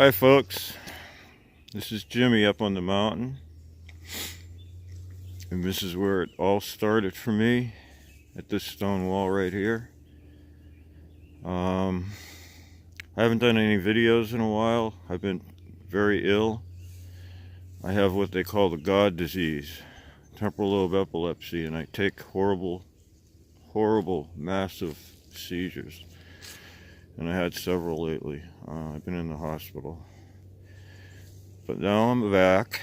Hi folks, this is Jimmy up on the mountain, and this is where it all started for me, at this stone wall right here. I haven't done any videos in a while. I've been very ill. I have what they call the God disease, temporal lobe epilepsy, and I take horrible, massive seizures. And I had several lately. I've been in the hospital. But now I'm back,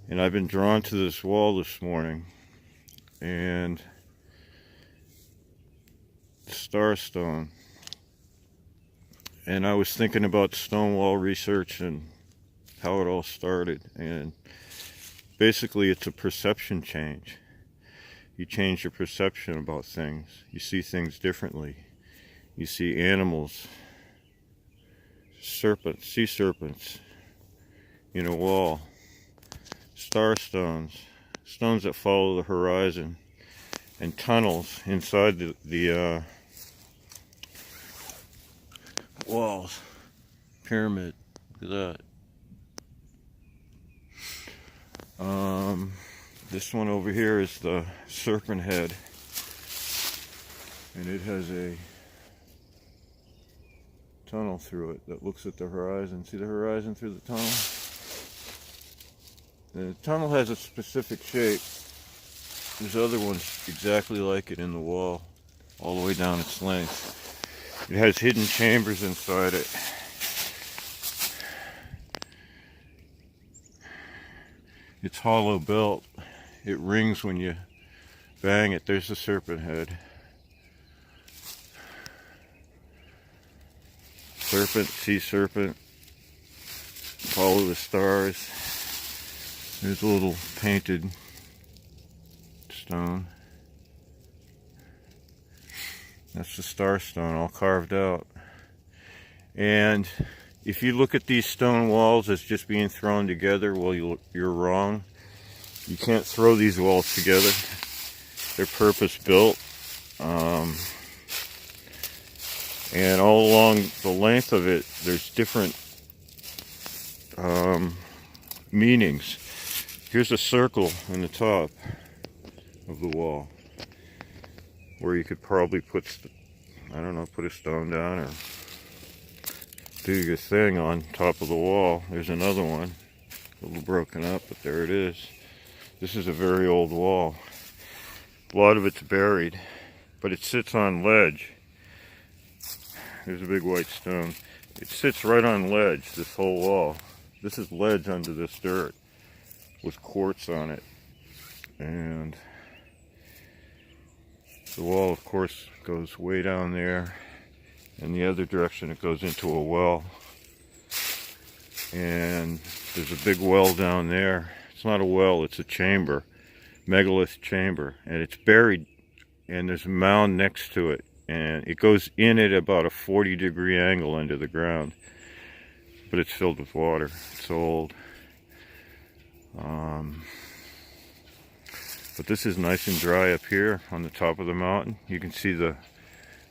and I've been drawn to this wall this morning, and Starstone. And I was thinking about Stonewall research and how it all started, and basically it's a perception change. You change your perception about things. You see things differently. You see animals, serpents, sea serpents in a wall, starstones, stones that follow the horizon, and tunnels inside the walls. Pyramid, look at that. This one over here is the serpent head, and it has a tunnel through it that looks at the horizon. See the horizon through the tunnel? The tunnel has a specific shape. There's other ones exactly like it in the wall, all the way down its length. It has hidden chambers inside it. It's hollow built. It rings when you bang it. There's the serpent head. Serpent, sea serpent. Follow the stars. There's a little painted stone. That's the star stone, all carved out. And if you look at these stone walls as just being thrown together, well, you're wrong. You can't throw these walls together. They're purpose built. And all along the length of it, there's different meanings. Here's a circle in the top of the wall where you could probably put a stone down or do your thing on top of the wall. There's another one, a little broken up, but there it is. This is a very old wall. A lot of it's buried, but it sits on ledge. There's a big white stone. It sits right on ledge, this whole wall. This is ledge under this dirt with quartz on it. And the wall, of course, goes way down there. In the other direction, it goes into a well. And there's a big well down there. It's not a well, it's a chamber, megalith chamber. And it's buried, and there's a mound next to it. And it goes in at about a 40-degree angle into the ground. But it's filled with water. It's old. But this is nice and dry up here on the top of the mountain. You can see the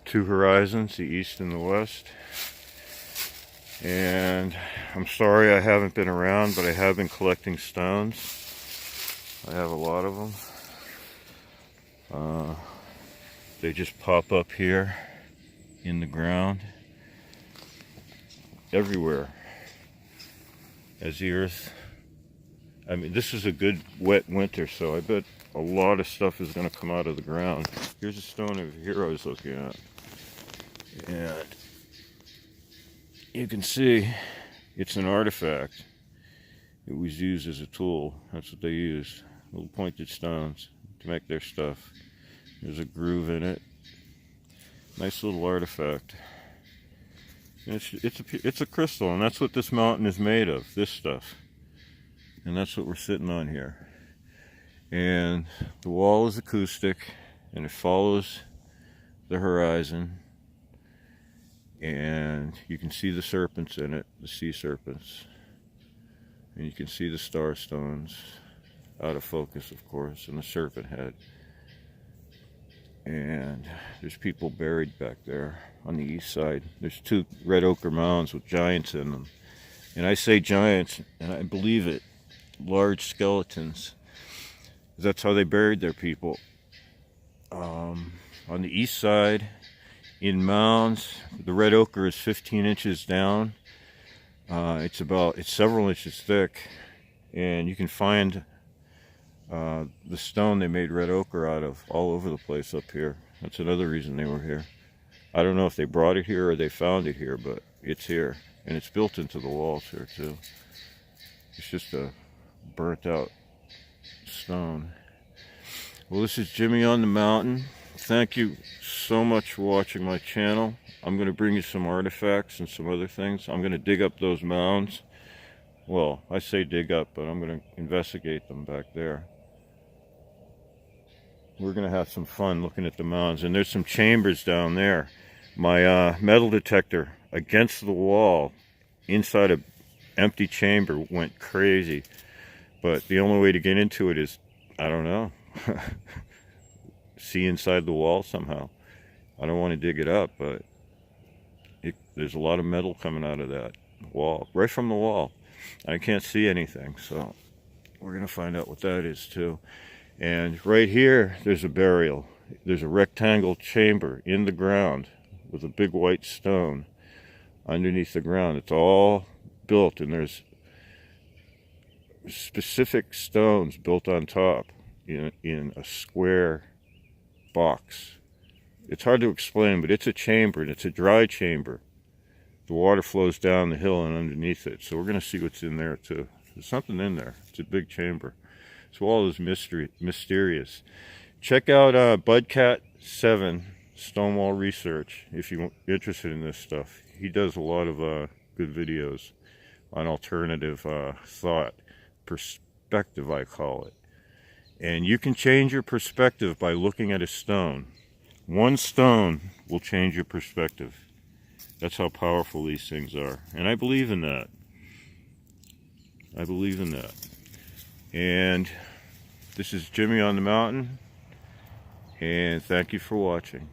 two horizons, the east and the west. And I'm sorry I haven't been around, but I have been collecting stones. I have a lot of them. They just pop up here in the ground everywhere as the earth. I mean, this is a good wet winter, so I bet a lot of stuff is going to come out of the ground. Here's a stone over here I was looking at, and you can see it's an artifact. It was used as a tool. That's what they used, little pointed stones to make their stuff. There's a groove in it. Nice little artifact. And it's a crystal, and that's what this mountain is made of, this stuff. And that's what we're sitting on here. And the wall is acoustic, and it follows the horizon. And you can see the serpents in it, the sea serpents. And you can see the star stones, out of focus, of course, and the serpent head. And there's people buried back there on the east side. There's 2 red ochre mounds with giants in them. And I say giants, and I believe it, large skeletons. That's how they buried their people. On the east side, in mounds, the red ochre is 15 inches down. It's several inches thick, and you can find the stone they made red ochre out of all over the place up here. That's another reason they were here. I don't know if they brought it here or they found it here, but it's here, and it's built into the walls here too. It's just a burnt out stone. Well, this is Jimmy on the Mountain. Thank you so much for watching my channel. I'm going to bring you some artifacts and some other things. I'm going to dig up those mounds. Well, I say dig up, but I'm going to investigate them back there. We're going to have some fun looking at the mounds. And there's some chambers down there. My metal detector against the wall inside an empty chamber went crazy. But the only way to get into it is, I don't know, see inside the wall somehow. I don't want to dig it up, but there's a lot of metal coming out of that wall, right from the wall. I can't see anything, so we're going to find out what that is too. And right here, there's a burial. There's a rectangle chamber in the ground with a big white stone underneath the ground. It's all built, and there's specific stones built on top in a square box. It's hard to explain, but it's a chamber, and it's a dry chamber. The water flows down the hill and underneath it, so we're going to see what's in there too. There's something in there. It's a big chamber. So all is mysterious. Check out Budcat 7 Stonewall Research if you're interested in this stuff. He does a lot of good videos on alternative thought, perspective I call it. And you can change your perspective by looking at a stone. One stone will change your perspective. That's how powerful these things are. And I believe in that. I believe in that. And this is Jimmy on the Mountain. And thank you for watching.